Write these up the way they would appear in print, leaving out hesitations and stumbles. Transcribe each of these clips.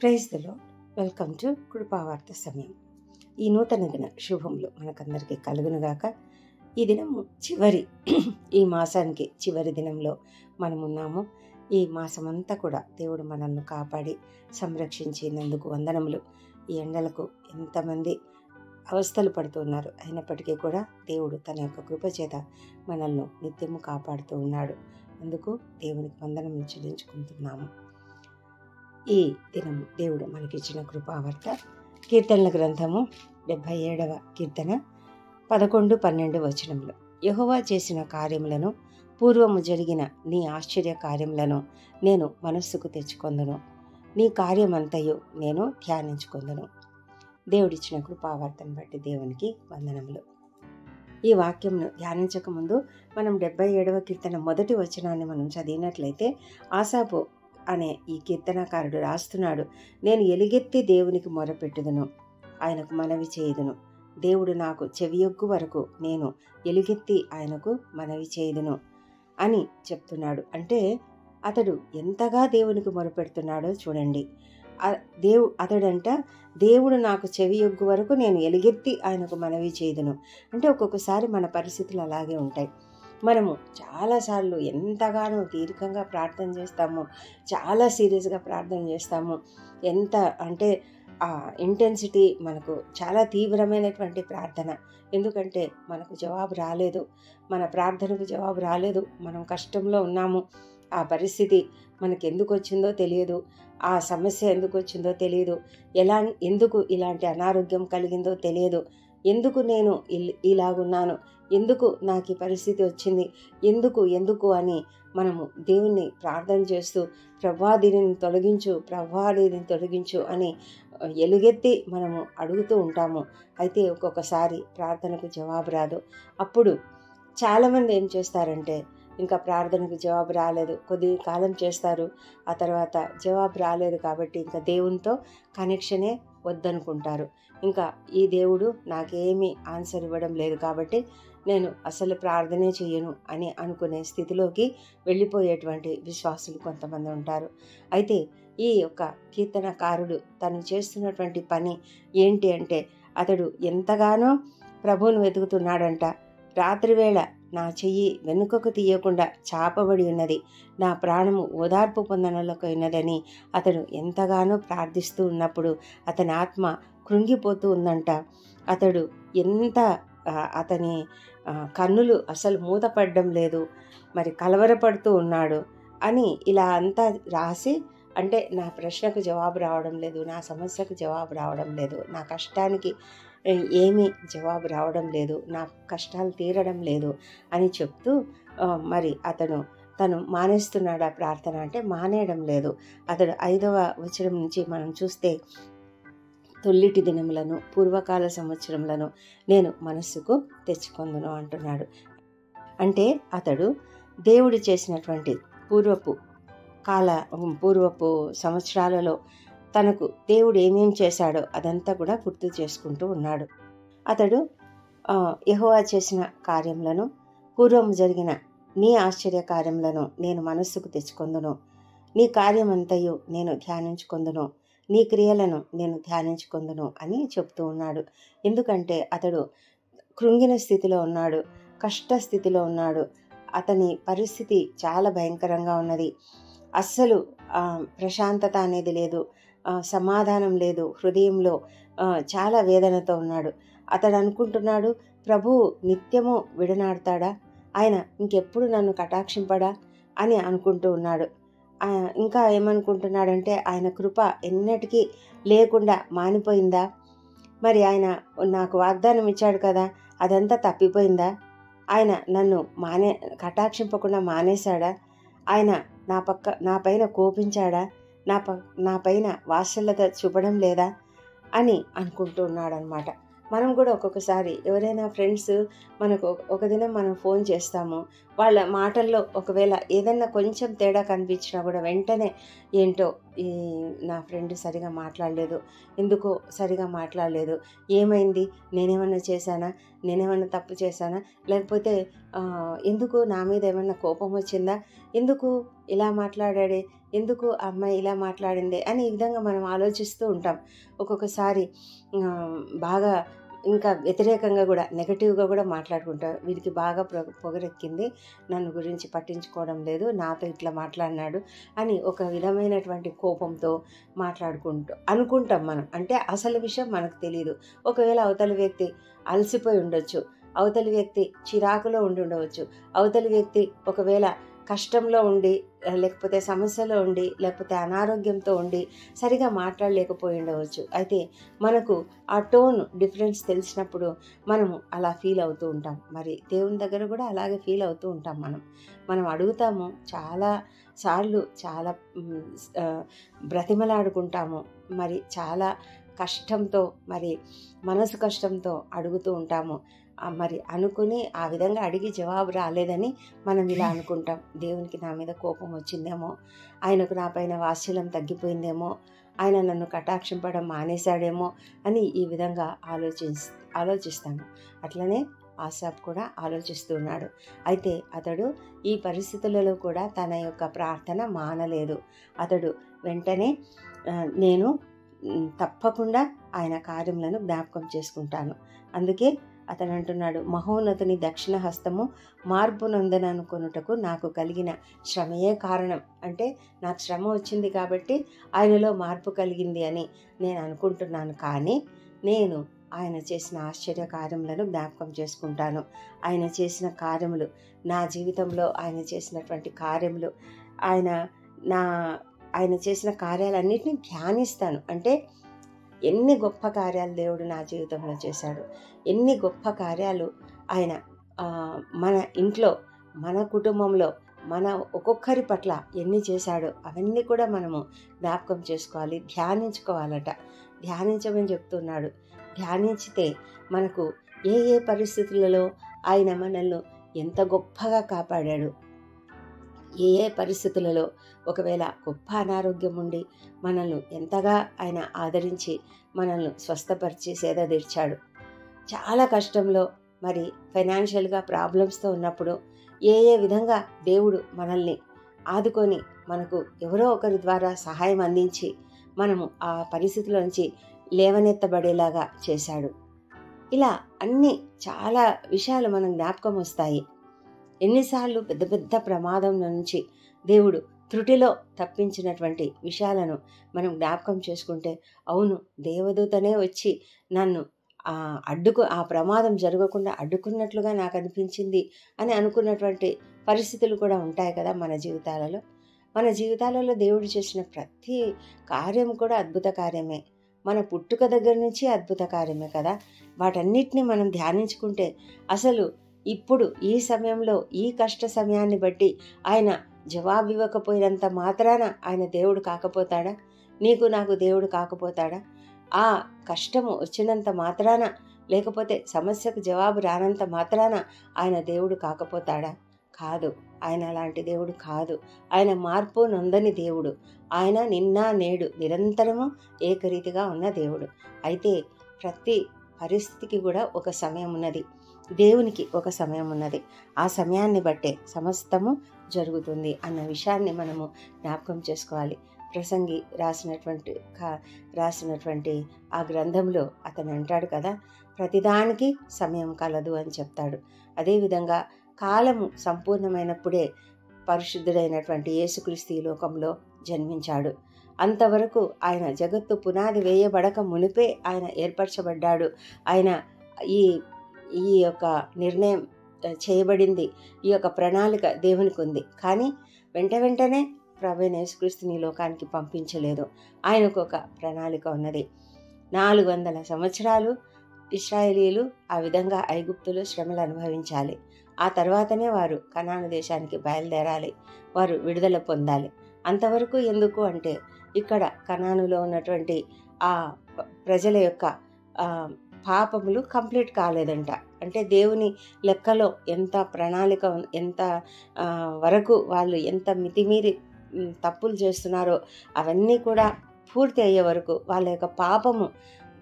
Praise the lord. Welcome to Krupavartha సమయం. ఈ నూతన దిన శుభములు మనకందరికీ కలుగునుగాక. ఈ దినము ఈ మాసానికి చివరి దినంలో మనమున్నాము. ఈ మాసమంతా కూడా దేవుడు మనల్ని కాపాడి సంరక్షించినందుకు వందనములు. ఈ ఎండలకు ఎంతమంది అవస్థలు పడుతున్నారు, అయినప్పటికీ కూడా దేవుడు తన యొక్క కృపచేత మనల్ని నిత్యము కాపాడుతూ ఉన్నాడు. అందుకు దేవునికి వందనములు చెల్లించుకుంటున్నాము. ఈ దినము దేవుడు మనకిచ్చిన కృపావార్త కీర్తనల గ్రంథము 77వ కీర్తన 11-12 వచనములు. యెహోవా చేసిన కార్యములను, పూర్వము జరిగిన నీ ఆశ్చర్య కార్యములను నేను మనస్సుకు తెచ్చుకొందును. నీ కార్యమంతయు నేను ధ్యానించుకొందును. దేవుడిచ్చిన కృపావార్తను బట్టి దేవునికి వందనములు. ఈ వాక్యంను ధ్యానించకముందు మనం 77వ కీర్తన మొదటి వచనాన్ని మనం చదివినట్లయితే, ఆసాపు అనే ఈ కీర్తనకారుడు రాస్తున్నాడు, నేను ఎలుగెత్తి దేవునికి మొరపెట్టుదును, ఆయనకు మనవి చేయుదును. దేవుడు నాకు చెవియొగ్గు వరకు నేను ఎలుగెత్తి ఆయనకు మనవి చేయుదును అని చెప్తున్నాడు. అంటే అతడు ఎంతగా దేవునికి మొరపెడుతున్నాడో చూడండి. అతడంట దేవుడు నాకు చెవియొగ్గు వరకు నేను ఎలుగెత్తి ఆయనకు మనవి చేయుదును. అంటే ఒక్కొక్కసారి మన పరిస్థితులు అలాగే ఉంటాయి. మనము చాలాసార్లు ఎంతగానో దీర్ఘంగా ప్రార్థన చేస్తాము, చాలా సీరియస్గా ప్రార్థన చేస్తాము. ఎంత అంటే ఆ ఇంటెన్సిటీ మనకు చాలా తీవ్రమైనటువంటి ప్రార్థన. ఎందుకంటే మనకు జవాబు రాలేదు, మన ప్రార్థనకు జవాబు రాలేదు, మనం కష్టంలో ఉన్నాము. ఆ పరిస్థితి మనకి ఎందుకు వచ్చిందో తెలియదు, ఆ సమస్య ఎందుకు వచ్చిందో తెలియదు, ఎందుకు ఇలాంటి అనారోగ్యం కలిగిందో తెలియదు, ఎందుకు నేను ఇలాగున్నాను, ఎందుకు నాకు ఈ పరిస్థితి వచ్చింది, ఎందుకు అని మనము దేవుణ్ణి ప్రార్థన చేస్తూ ప్రభువా దీనిని తొలగించు అని ఎలుగెత్తి మనము అడుగుతూ ఉంటాము. అయితే ఒక్కొక్కసారి ప్రార్థనకు జవాబు రాదు. అప్పుడు చాలామంది ఏం చేస్తారంటే, ఇంకా ప్రార్థనకు జవాబు రాలేదు, కొద్ది కాలం చేస్తారు, ఆ తర్వాత జవాబు రాలేదు కాబట్టి ఇంకా దేవునితో కనెక్షనే వద్దనుకుంటారు. ఇంకా ఈ దేవుడు నాకేమీ ఆన్సర్ ఇవ్వడం లేదు కాబట్టి నేను అసలు ప్రార్థనే చెయ్యను అని అనుకునే స్థితిలోకి వెళ్ళిపోయేటువంటి విశ్వాసులు కొంతమంది ఉంటారు. అయితే ఈ యొక్క కీర్తనకారుడు తను చేస్తున్నటువంటి పని ఏంటి అంటే, అతడు ఎంతగానో ప్రభువును వెతుకుతున్నాడంట. రాత్రివేళ నా చెయ్యి వెనుకకు తీయకుండా చాపబడి ఉన్నది, నా ప్రాణము ఓదార్పు పొందనలకైనదని అతడు ఎంతగానో ప్రార్థిస్తూ ఉన్నప్పుడు అతని ఆత్మ కృంగిపోతూ ఉందంట. అతడు అతని కన్నులు అసలు మూతపడడం లేదు, మరి కలవరపడుతూ ఉన్నాడు అని ఇలా అంతా రాసి, అంటే నా ప్రశ్నకు జవాబు రావడం లేదు, నా సమస్యకు జవాబు రావడం లేదు, నా కష్టానికి ఏమీ జవాబు రావడం లేదు, నా కష్టాలు తీరడం లేదు అని చెప్తూ మరి తను మానేస్తున్నాడు ఆ ప్రార్థన. అంటే మానేయడం లేదు. అతడు 5వ వచనం నుంచి మనం చూస్తే, తొల్లిటి దినములను, పూర్వకాల సంవత్సరములను నేను మనస్సుకు తెచ్చుకొందును అంటున్నాడు. అంటే అతడు దేవుడు చేసినటువంటి పూర్వపు సంవత్సరాలలో తనకు దేవుడు ఏమేం చేశాడో అదంతా కూడా గుర్తు చేసుకుంటూ ఉన్నాడు. అతడు యెహోవా చేసిన కార్యములను, పూర్వం జరిగిన నీ ఆశ్చర్య కార్యములను నేను మనస్సుకు తెచ్చుకొందును, నీ కార్యమంతయు నేను ధ్యానించుకొందును, నీ క్రియలను నేను ధ్యానించుకొందును అని చెప్తూ ఉన్నాడు. ఎందుకంటే అతడు కృంగిన స్థితిలో ఉన్నాడు, కష్ట స్థితిలో ఉన్నాడు. అతని పరిస్థితి చాలా భయంకరంగా ఉన్నది. అస్సలు ప్రశాంతత అనేది లేదు, సమాధానం లేదు, హృదయంలో చాలా వేదనతో ఉన్నాడు. అతడు అనుకుంటున్నాడు, ప్రభువు నిత్యము విడనాడతాడా, ఆయన ఇంకెప్పుడు నన్ను కటాక్షింపడా అని అనుకుంటూ ఉన్నాడు. ఇంకా ఏమనుకుంటున్నాడంటే, ఆయన కృప ఎన్నటికీ లేకుండా మానిపోయిందా, మరి ఆయన నాకు వాగ్దానం ఇచ్చాడు కదా అదంతా తప్పిపోయిందా, ఆయన నన్ను కటాక్షింపకుండా మానేశాడా, ఆయన నా పైన కోపించాడా, నా పైన వాత్సల్యత చూపడం లేదా అని అనుకుంటూ ఉన్నాడనమాట. మనం కూడా ఒక్కొక్కసారి ఎవరైనా ఫ్రెండ్స్ మనకు ఒక దినం మనం ఫోన్ చేస్తాము, వాళ్ళ మాటల్లో ఒకవేళ ఏదన్నా కొంచెం తేడా కనిపించినా కూడా వెంటనే ఏంటో నా ఫ్రెండ్ సరిగా మాట్లాడలేదు, ఎందుకో సరిగా మాట్లాడలేదు, ఏమైంది, నేనేమన్నా చేశానా, నేనేమన్నా తప్పు చేశానా, లేకపోతే ఎందుకు నా మీద ఏమన్నా కోపం వచ్చిందా, ఎందుకు ఇలా మాట్లాడాడే, ఎందుకు ఆ అమ్మాయి ఇలా మాట్లాడింది అని ఈ విధంగా మనం ఆలోచిస్తూ ఉంటాం. ఒక్కొక్కసారి బాగా ఇంకా వ్యతిరేకంగా కూడా నెగటివ్గా కూడా మాట్లాడుకుంటారు. వీడికి బాగా పొగరెక్కింది, నన్ను గురించి పట్టించుకోవడం లేదు, నాతో ఇట్లా మాట్లాడినాడు అని ఒక విధమైనటువంటి కోపంతో అనుకుంటాం మనం. అంటే అసలు విషయం మనకు తెలియదు. ఒకవేళ అవతలి వ్యక్తి అలసిపోయి ఉండొచ్చు, అవతలి వ్యక్తి చిరాకులో ఉండవచ్చు, అవతలి వ్యక్తి ఒకవేళ కష్టంలో ఉండి, లేకపోతే సమస్యలో ఉండి, లేకపోతే అనారోగ్యంతో ఉండి సరిగా మాట్లాడలేకపోయి ఉండవచ్చు. అయితే మనకు ఆ టోన్ డిఫరెన్స్ తెలిసినప్పుడు మనము అలా ఫీల్ అవుతూ ఉంటాం. మరి దేవుని దగ్గర కూడా అలాగే ఫీల్ అవుతూ ఉంటాం. మనం అడుగుతాము, చాలా సార్లు చాలా బ్రతిమలాడుకుంటాము, మరి చాలా కష్టంతో, మరి మనసు కష్టంతో అడుగుతూ ఉంటాము. మరి అనుకుని ఆ విధంగా అడిగి జవాబు రాలేదని మనం ఇలా అనుకుంటాం. దేవునికి నా మీద కోపం వచ్చిందేమో, ఆయనకు నా పైన వాత్సల్యం తగ్గిపోయిందేమో, ఆయన నన్ను కటాక్షింపడం మానేశాడేమో అని ఈ విధంగా ఆలోచిస్తాము. అట్లనే ఆసాప్ కూడా ఆలోచిస్తున్నాడు. అయితే అతడు ఈ పరిస్థితులలో కూడా తన యొక్క ప్రార్థన మానలేదు. అతడు వెంటనే నేను తప్పకుండా ఆయన కార్యములను జ్ఞాపకం చేసుకుంటాను. అందుకే అతను అంటున్నాడు, మహోన్నతుని దక్షిణ హస్తము మార్పు నొందననుకొనుటకు నాకు కలిగిన శ్రమయే కారణం. అంటే నాకు శ్రమ వచ్చింది కాబట్టి ఆయనలో మార్పు కలిగింది అని నేను అనుకుంటున్నాను. కానీ నేను ఆయన చేసిన ఆశ్చర్య కార్యములను జ్ఞాపకం చేసుకుంటాను. ఆయన చేసిన కార్యములు, నా జీవితంలో ఆయన చేసినటువంటి కార్యములు, ఆయన చేసిన కార్యాలన్నిటినీ ధ్యానిస్తాను. అంటే ఎన్ని గొప్ప కార్యాలు దేవుడు నా జీవితంలో చేశాడు, ఎన్ని గొప్ప కార్యాలు ఆయన మన ఇంట్లో, మన కుటుంబంలో, మన ఒక్కొక్కరి పట్ల ఎన్ని చేశాడో అవన్నీ కూడా మనము జ్ఞాపకం చేసుకోవాలి, ధ్యానించుకోవాలట. ధ్యానించమని చెప్తున్నాడు. ధ్యానించితే మనకు ఏ పరిస్థితులలో ఆయన మనల్ని ఎంత గొప్పగా కాపాడాడు, ఏ పరిస్థితులలో ఒకవేళ గొప్ప అనారోగ్యం ఉండి మనల్ని ఎంతగా ఆయన ఆదరించి మనల్ని స్వస్థపరిచి సేద తీర్చాడు. చాలా కష్టంలో, మరి ఫైనాన్షియల్గా ప్రాబ్లమ్స్తో ఉన్నప్పుడు ఏ విధంగా దేవుడు మనల్ని ఆదుకొని మనకు ఎవరో ఒకరి ద్వారా సహాయం అందించి మనము ఆ పరిస్థితుల నుంచి లేవనెత్తబడేలాగా చేశాడు. ఇలా అన్ని చాలా విషయాలు మనం జ్ఞాపకం వస్తాయి. ఎన్నిసార్లు పెద్ద పెద్ద ప్రమాదం నుంచి దేవుడు త్రుటిలో తప్పించినటువంటి విషయాలను మనం జ్ఞాపకం చేసుకుంటే, అవును, దేవదూతనే వచ్చి నన్ను ఆ ప్రమాదం జరగకుండా అడ్డుకున్నట్లుగా నాకు అనిపించింది అని అనుకున్నటువంటి పరిస్థితులు కూడా ఉంటాయి కదా మన జీవితాలలో దేవుడు చేసిన ప్రతి కార్యం కూడా అద్భుత కార్యమే. మన పుట్టుక దగ్గర నుంచి అద్భుత కార్యమే కదా. వాటన్నిటిని మనం ధ్యానించుకుంటే అసలు ఇప్పుడు ఈ సమయంలో, ఈ కష్ట సమయాన్ని బట్టి ఆయన జవాబు ఇవ్వకపోయినంత మాత్రాన ఆయన దేవుడు కాకపోతాడా? నీకు నాకు దేవుడు కాకపోతాడా? ఆ కష్టము వచ్చినంత మాత్రాన, లేకపోతే సమస్యకు జవాబు రానంత మాత్రాన ఆయన దేవుడు కాకపోతాడా? కాదు, ఆయన అలాంటి దేవుడు కాదు. ఆయన మార్పు నొందని దేవుడు. ఆయన నిన్న నేడు నిరంతరము ఏకరీతిగా ఉన్న దేవుడు. అయితే ప్రతి పరిస్థితికి కూడా ఒక సమయం ఉన్నది, దేవునికి ఒక సమయం ఉన్నది. ఆ సమయాన్ని బట్టే సమస్తము జరుగుతుంది అన్న విషయాన్ని మనము జ్ఞాపకం చేసుకోవాలి. ప్రసంగి రాసినటువంటి ఆ గ్రంథంలో అతను అంటాడు కదా, ప్రతిదానికి సమయం కలదు అని చెప్తాడు. అదేవిధంగా కాలము సంపూర్ణమైనప్పుడే పరిశుద్ధుడైనటువంటి యేసుక్రీస్తు ఈ లోకంలో జన్మించాడు. అంతవరకు ఆయన జగత్తు పునాది వేయబడక మునిపే ఆయన ఏర్పరచబడ్డాడు. ఆయన ఈ యొక్క నిర్ణయం చేయబడింది, ఈ యొక్క ప్రణాళిక దేవునికి ఉంది. కానీ వెంటనే ప్రభువైన యేసుక్రీస్తుని లోకానికి పంపించలేదు. ఆయనకు ఒక ప్రణాళిక ఉన్నది. 400 సంవత్సరాలు ఇశ్రాయేలీయులు ఆ విధంగా ఐగుప్తులో శ్రమలు అనుభవించాలి. ఆ తర్వాతనే వారు కనాను దేశానికి బయలుదేరాలి, వారు విడుదల పొందాలి. అంతవరకు ఎందుకు అంటే, ఇక్కడ కనానులో ఉన్నటువంటి ఆ ప్రజల యొక్క పాపములు కంప్లీట్ కాలేదంట. అంటే దేవుని లెక్కలో ఎంత ప్రణాళిక, ఎంత వరకు వాళ్ళు ఎంత మితిమీరి తప్పులు చేస్తున్నారో అవన్నీ కూడా పూర్తి అయ్యే వరకు, వాళ్ళ యొక్క పాపము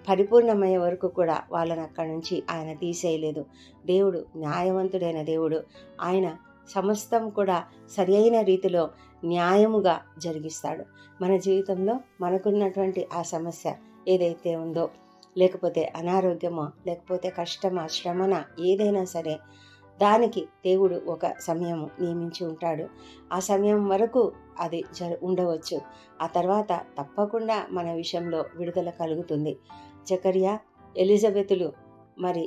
పరిపూర్ణమయ్యే వరకు కూడా వాళ్ళని అక్కడి నుంచి ఆయన తీసేయలేదు. దేవుడు న్యాయవంతుడైన దేవుడు. ఆయన సమస్తం కూడా సరి అయిన రీతిలో న్యాయముగా జరిగిస్తాడు. మన జీవితంలో మనకున్నటువంటి ఆ సమస్య ఏదైతే ఉందో, లేకపోతే అనారోగ్యమో, లేకపోతే కష్టమా, శ్రమన, ఏదైనా సరే దానికి దేవుడు ఒక సమయం నియమించి ఉంటాడు. ఆ సమయం వరకు అది ఉండవచ్చు. ఆ తర్వాత తప్పకుండా మన విషయంలో విడుదల కలుగుతుంది. జకర్యా, ఎలిజబెతులు మరి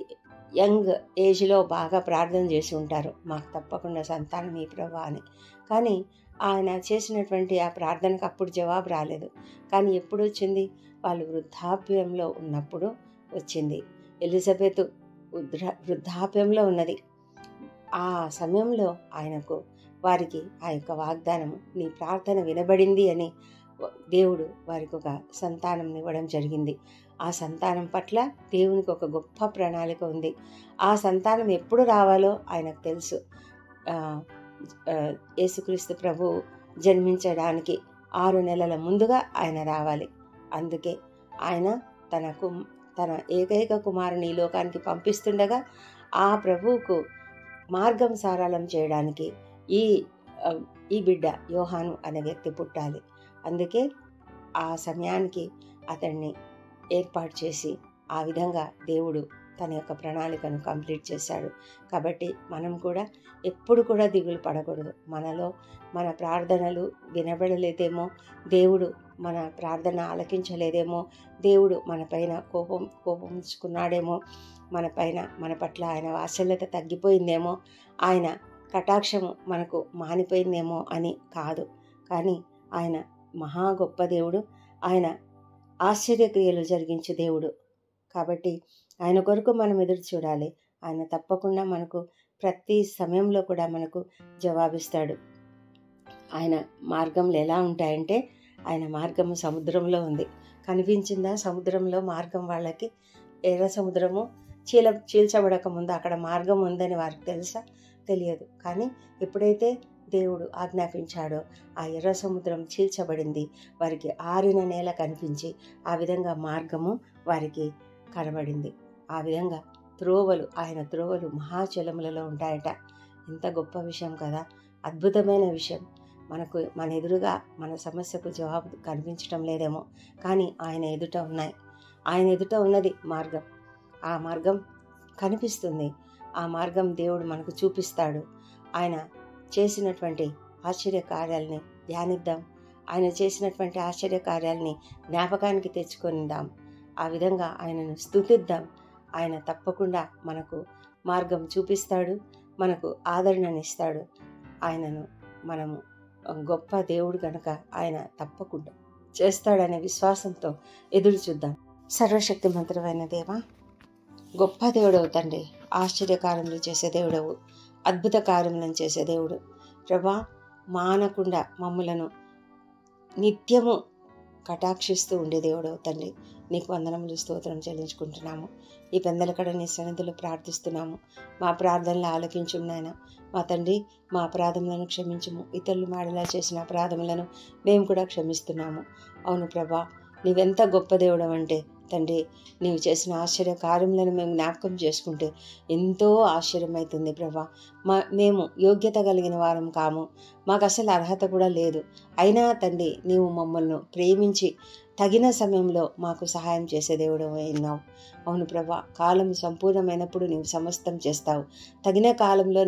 యంగ్ ఏజ్లో బాగా ప్రార్థన చేసి ఉంటారు, మాకు తప్పకుండా సంతానం ఈ ప్రభా అని. కానీ ఆయన చేసినటువంటి ఆ ప్రార్థనకు అప్పుడు జవాబు రాలేదు. కానీ ఎప్పుడు వచ్చింది? వాళ్ళు వృద్ధాప్యంలో ఉన్నప్పుడు వచ్చింది. ఎలిజబెత్ వృద్ధాప్యంలో ఉన్నది. ఆ సమయంలో వారికి ఆ యొక్క వాగ్దానము, నీ ప్రార్థన వినబడింది అని దేవుడు వారికి ఒక సంతానం ఇవ్వడం జరిగింది. ఆ సంతానం పట్ల దేవునికి ఒక గొప్ప ప్రణాళిక ఉంది. ఆ సంతానం ఎప్పుడు రావాలో ఆయనకు తెలుసు. యేసుక్రీస్తు ప్రభు జన్మించడానికి 6 నెలల ముందుగా ఆయన రావాలి. అందుకే ఆయన తన ఏకైక కుమారుని ఈ లోకానికి పంపిస్తుండగా ఆ ప్రభువుకు మార్గం సారాలం చేయడానికి ఈ బిడ్డ యోహాను అనే వ్యక్తి పుట్టాలి. అందుకే ఆ సమయానికి అతన్ని ఏర్పాటు చేసి ఆ విధంగా దేవుడు తన యొక్క ప్రణాళికను కంప్లీట్ చేశాడు. కాబట్టి మనం కూడా ఎప్పుడు కూడా దిగులు పడకూడదు. మన ప్రార్థనలు వినబడలేదేమో, దేవుడు మన ప్రార్థన ఆలకించలేదేమో, దేవుడు మన పైన కోపంచుకున్నాడేమో, మన పట్ల ఆయన వాత్సల్యత తగ్గిపోయిందేమో, ఆయన కటాక్షము మనకు మానిపోయిందేమో అని కాదు. కానీ ఆయన మహా గొప్ప దేవుడు, ఆయన ఆశ్చర్యక్రియలు జరిగించే దేవుడు. కాబట్టి ఆయన కొరకు మనం ఎదురు చూడాలి. ఆయన తప్పకుండా మనకు ప్రతి సమయంలో కూడా మనకు జవాబిస్తాడు. ఆయన మార్గంలో ఎలా ఉంటాయంటే, ఆయన మార్గము సముద్రంలో ఉంది. కనిపించిందా సముద్రంలో మార్గం? వాళ్ళకి ఎర్ర సముద్రము చీల్చబడక ముందు అక్కడ మార్గం ఉందని వారికి తెలుసా? తెలియదు. కానీ ఎప్పుడైతే దేవుడు ఆజ్ఞాపించాడో ఆ ఎర్ర సముద్రం చీల్చబడింది. వారికి ఆరిన నేల కనిపించి ఆ విధంగా మార్గము వారికి కనబడింది. ఆ విధంగా ఆయన త్రోవలు మహాచలములలో ఉంటాయట. ఎంత గొప్ప విషయం కదా! అద్భుతమైన విషయం. మన ఎదురుగా మన సమస్యకు జవాబు కనిపించటం లేదేమో, కానీ ఆయన ఎదుట ఉన్నది మార్గం. ఆ మార్గం కనిపిస్తుంది. ఆ మార్గం దేవుడు మనకు చూపిస్తాడు. ఆయన చేసినటువంటి ఆశ్చర్య కార్యాలని ధ్యానిద్దాం. ఆయన చేసినటువంటి ఆశ్చర్య కార్యాలని జ్ఞాపకానికి తెచ్చుకుందాం. ఆ విధంగా ఆయనను స్తుతిద్దాం. ఆయన తప్పకుండా మనకు మార్గం చూపిస్తాడు, మనకు ఆదరణనిస్తాడు. మనము గొప్ప దేవుడు కనుక ఆయన తప్పకుండా చేస్తాడనే విశ్వాసంతో ఎదురు చూద్దాం. సర్వశక్తిమంతుడైన దేవా, గొప్ప దేవుడవు తండ్రి, ఆశ్చర్యకార్యములు చేసే దేవుడవు, అద్భుత కార్యములను చేసే దేవుడు. ప్రభా, మానకుండా మమ్ములను నిత్యము కటాక్షిస్తూ ఉండే దేవుడవు తండ్రి, నీకు వందనములు స్తోత్రం చెల్లించుకుంటున్నాము. ఈ పెందలకడ నీ సన్నిధిలో ప్రార్థిస్తున్నాము. మా ప్రార్థనలు ఆలకించున్నాయన. మా తండ్రి, మా అపరాధములను క్షమించుము. ఇతరులు మాడలా చేసిన అపరాధములను మేము కూడా క్షమిస్తున్నాము. అవును ప్రభా, నీవెంత గొప్ప దేవుడవంటే తండ్రి, నీవు చేసిన ఆశ్చర్య కార్యములను మేము జ్ఞాపకం చేసుకుంటే ఎంతో ఆశ్చర్యమవుతుంది ప్రభా. మేము యోగ్యత కలిగిన వారం కాము, మాకు అసలు అర్హత కూడా లేదు. అయినా తండ్రి, నీవు మమ్మల్ని ప్రేమించి తగిన సమయంలో మాకు సహాయం చేసే దేవుడు అయినావు. అవును ప్రభా, కాలం సంపూర్ణమైనప్పుడు నీవు సమస్తం చేస్తావు. తగిన కాలంలో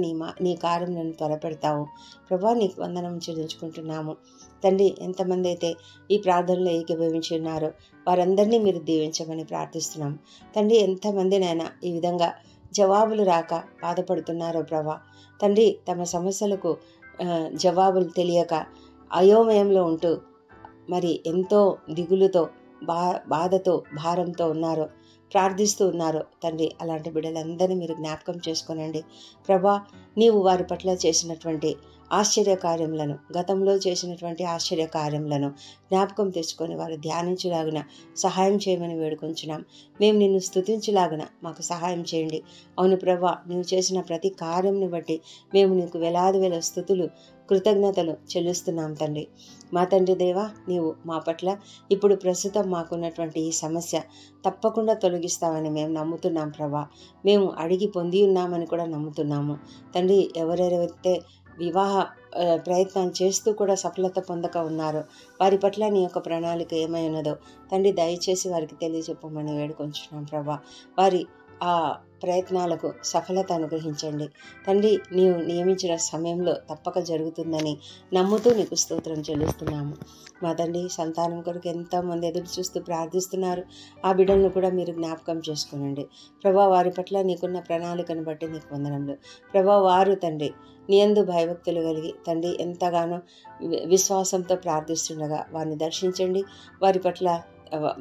నీ కార్యములను త్వరపెడతావు ప్రభా. నీకు వందనం చెల్లించుకుంటున్నాము తండ్రి. ఎంతమంది అయితే ఈ ప్రార్థనలో ఏకీభవించి ఉన్నారో వారందరినీ మీరు దీవించమని ప్రార్థిస్తున్నాం తండ్రి. ఎంతమందినైనా ఈ విధంగా జవాబులు రాక బాధపడుతున్నారో ప్రభా తండ్రి, తమ సమస్యలకు జవాబులు తెలియక అయోమయంలో ఉంటూ మరి ఎంతో దిగులుతో బాధతో భారంతో ఉన్నారో, ప్రార్థిస్తూ ఉన్నారో తండ్రి, అలాంటి బిడ్డలందరినీ మీరు జ్ఞాపకం చేసుకోనండి ప్రభా. నీవు వారి పట్ల చేసినటువంటి ఆశ్చర్యకార్యములను, గతంలో చేసినటువంటి ఆశ్చర్యకార్యములను జ్ఞాపకం తెచ్చుకొని వారు ధ్యానించులాగున సహాయం చేయమని వేడుకొంచున్నాం. మేము నిన్ను స్తుతించులాగున మాకు సహాయం చేయండి. అవును ప్రభా, నీవు చేసిన ప్రతి కార్యంని బట్టి మేము నీకు వేలాది వేల స్తుతులు, కృతజ్ఞతలు చెల్లిస్తున్నాం తండ్రి. మా తండ్రి దేవా, నీవు మా పట్ల ఇప్పుడు ప్రస్తుతం మాకున్నటువంటి ఈ సమస్య తప్పకుండా తొలగిస్తామని మేము నమ్ముతున్నాం ప్రభా. మేము అడిగి పొంది ఉన్నామని కూడా నమ్ముతున్నాము తండ్రి. ఎవరెవరైతే వివాహ ప్రయత్నం చేస్తూ కూడా సఫలత పొందక ఉన్నారో వారి పట్ల నీ యొక్క ప్రణాళిక ఏమై ఉన్నదో తండ్రి దయచేసి వారికి తెలియజెప్పమని వేడుకొంచున్నాం ప్రభా. వారి ఆ ప్రయత్నాలకు సఫలత అనుగ్రహించండి తండ్రి. నీవు నియమించిన సమయంలో తప్పక జరుగుతుందని నమ్ముతూ నీకు స్తోత్రం చెల్లిస్తున్నాము. మా తండ్రి, సంతానం కొరకు ఎంతోమంది ఎదురు చూస్తూ ప్రార్థిస్తున్నారు. ఆ బిడ్డలను కూడా మీరు జ్ఞాపకం చేసుకునండి ప్రభా. వారి పట్ల నీకున్న ప్రణాళికను బట్టి నీకు వందనములు ప్రభా. వారు తండ్రి నీ యందు భయభక్తులు కలిగి తండ్రి ఎంతగానో విశ్వాసంతో ప్రార్థిస్తుండగా వారిని దర్శించండి. వారి పట్ల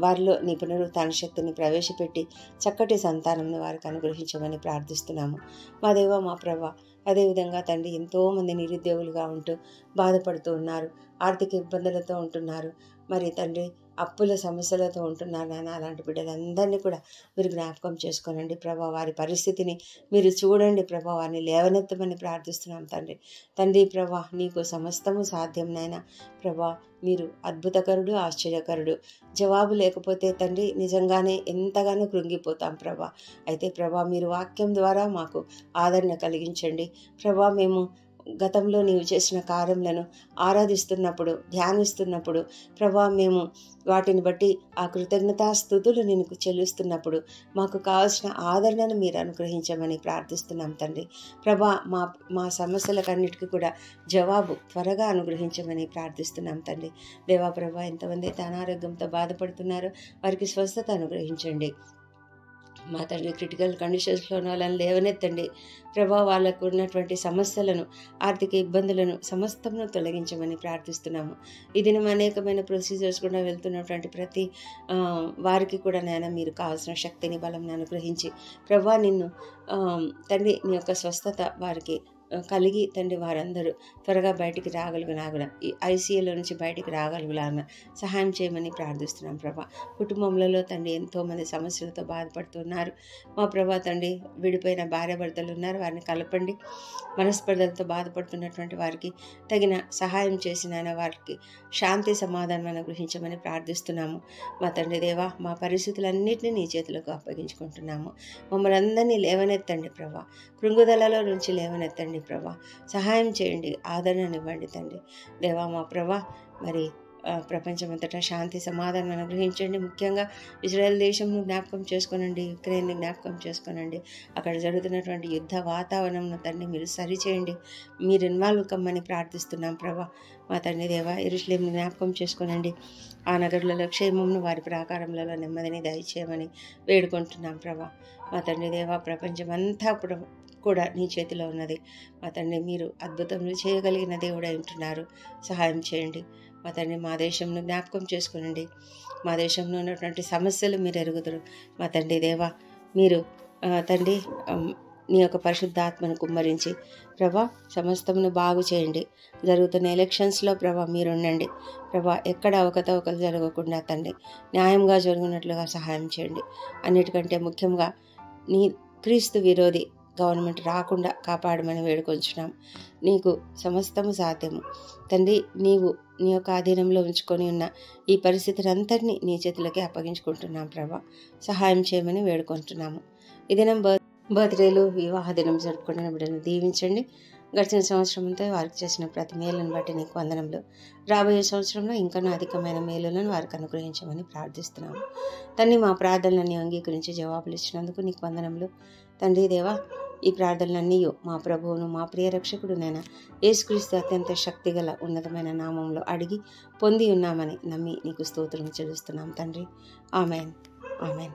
వారిలో నీ పునరుత్థాన శక్తిని ప్రవేశపెట్టి చక్కటి సంతానంను వారికి అనుగ్రహించమని ప్రార్థిస్తున్నాము మా దేవ, మా ప్రభా. అదేవిధంగా తండ్రి, ఎంతోమంది నిరుద్యోగులుగా ఉంటూ బాధపడుతూ ఉన్నారు, ఆర్థిక ఇబ్బందులతో ఉంటున్నారు, మరి తండ్రి అప్పుల సమస్యలతో ఉంటున్నారు నాన్న. అలాంటి బిడ్డలందరినీ కూడా మీరు జ్ఞాపకం చేసుకోనండి ప్రభా. వారి పరిస్థితిని మీరు చూడండి ప్రభా. వారిని లేవనెత్తమని ప్రార్థిస్తున్నాం తండ్రి. తండ్రి ప్రభా, నీకు సమస్తము సాధ్యం నాయన ప్రభా. మీరు అద్భుతకరుడు, ఆశ్చర్యకరుడు. జవాబు లేకపోతే తండ్రి నిజంగానే ఎంతగానో కృంగిపోతాం ప్రభా. అయితే ప్రభా, మీరు వాక్యం ద్వారా మాకు ఆదరణ కలిగించండి ప్రభా. మేము గతంలో నీవు చేసిన కార్యములను ఆరాధిస్తున్నప్పుడు, ధ్యానిస్తున్నప్పుడు ప్రభా, మేము వాటిని బట్టి ఆ కృతజ్ఞతాస్తుతులు నీకు చెల్లిస్తున్నప్పుడు మాకు కావాల్సిన ఆదరణను మీరు అనుగ్రహించమని ప్రార్థిస్తున్నాం తండ్రి ప్రభా. మా సమస్యలకన్నిటికీ కూడా జవాబు త్వరగా అనుగ్రహించమని ప్రార్థిస్తున్నాం తండ్రి దేవా ప్రభా. ఎంతమంది అయితే అనారోగ్యంతో బాధపడుతున్నారో వారికి స్వస్థత అనుగ్రహించండి మా తండ్రి. క్రిటికల్ కండిషన్స్లో ఉన్న వాళ్ళని లేవనెత్తండి ప్రభా. వాళ్ళకు ఉన్నటువంటి సమస్యలను, ఆర్థిక ఇబ్బందులను సమస్తమును తొలగించమని ప్రార్థిస్తున్నాము. ఈ దినం అనేకమైన ప్రొసీజర్స్ కూడా వెళ్తున్నటువంటి ప్రతి వారికి కూడా నాయన మీరు కావాల్సిన శక్తిని, బలంని అనుగ్రహించి ప్రభా నిన్ను తండ్రి నీ యొక్క స్వస్థత వారికి కలిగి తండ్రి వారందరూ త్వరగా బయటికి రాగలుగులాగున, ఈ ఐసీయూలో నుంచి బయటికి రాగలుగులాగున సహాయం చేయమని ప్రార్థిస్తున్నాం ప్రభా. కుటుంబంలో తండ్రి ఎంతోమంది సమస్యలతో బాధపడుతున్నారు మా ప్రభా. తండ్రి విడిపోయిన భార్యాభర్తలు ఉన్నారు, వారిని కలపండి. మనస్పర్ధలతో బాధపడుతున్నటువంటి వారికి తగిన సహాయం చేసిన వారికి శాంతి, సమాధానం అనుగ్రహించమని ప్రార్థిస్తున్నాము మా తండ్రి దేవా. మా పరిస్థితులన్నింటినీ నీ చేతులకు అప్పగించుకుంటున్నాము. మమ్మల్ని అందరినీ లేవనెత్తండి ప్రభా. కృంగుదలలో నుంచి లేవనెత్తండి ప్రభా. సహాయం చేయండి, ఆదరణనివ్వండి తండ్రి దేవా మా ప్రభా. మరి ప్రపంచమంతటా శాంతి, సమాధానం అనుగ్రహించండి. ముఖ్యంగా ఇజ్రాయెల్ దేశంను జ్ఞాపకం చేసుకోనండి, యుక్రెయిన్ని జ్ఞాపకం చేసుకోనండి. అక్కడ జరుగుతున్నటువంటి యుద్ధ వాతావరణంను తండ్రి మీరు సరిచేయండి, మీరు ఇన్వాల్వ్ కమ్మని ప్రార్థిస్తున్నాం ప్రభా మా తండ్రి దేవా. యెరూషలేమును జ్ఞాపకం చేసుకోనండి. ఆ నగరులలో క్షేమమును, వారి ప్రాకారములలో నెమ్మదిని దయచేయమని వేడుకుంటున్నాం ప్రభా మా తండ్రి దేవా. ప్రపంచమంతా కూడా నీ చేతిలో ఉన్నది మా తండ్రి. మీరు అద్భుతములు చేయగలిగిన దేవుడై ఉంటున్నారు, సహాయం చేయండి మా తండ్రి. మా దేశంను జ్ఞాపకం చేసుకునండి. మా దేశంలో ఉన్నటువంటి సమస్యలు మీరు ఎరుగుదురు మా తండ్రి దేవా. మీరు తండ్రి నీ యొక్క పరిశుద్ధాత్మను కుమ్మరించి ప్రభా సమస్తమును బాగు చేయండి. జరుగుతున్న ఎలక్షన్స్లో ప్రభా మీరు ఉండండి ప్రభా. ఎక్కడ అవకతవకలు జరగకుండా తండ్రి న్యాయంగా జరుగునట్లుగా సహాయం చేయండి. అన్నిటికంటే ముఖ్యంగా నీ క్రీస్తు విరోధి గవర్నమెంట్ రాకుండా కాపాడమని వేడుకొంచున్నాం. నీకు సమస్తము సాధ్యము తండ్రి. నీవు నీ యొక్క ఆధీనంలో ఉంచుకొని ఉన్న ఈ పరిస్థితిని అంతటినీ నీ చేతులకే అప్పగించుకుంటున్నాం ప్రభా. సహాయం చేయమని వేడుకుంటున్నాము. ఈ దినం బర్త్డేలు, వివాహ దినం జరుపుకుంటున్న బిడ్డలను దీవించండి. గడిచిన సంవత్సరం అంతా వారికి చేసిన ప్రతి మేలును బట్టి నీకు వందనములు. రాబోయే సంవత్సరంలో ఇంకనూ అధికమైన మేలులను వారికి అనుగ్రహించమని ప్రార్థిస్తున్నాము తండ్రి. మా ప్రార్థనలన్నీ అంగీకరించి జవాబులు ఇచ్చినందుకు నీకు వందనములు తండ్రి దేవా. ఈ ప్రార్థనలన్నీ మా ప్రభువును, మా ప్రియ రక్షకుడునైనా యేసుక్రీస్తు అత్యంత శక్తిగల ఉన్నతమైన నామంలో అడిగి పొంది ఉన్నామని నమ్మి నీకు స్తోత్రం చెల్లిస్తున్నాం తండ్రి. Amen, amen.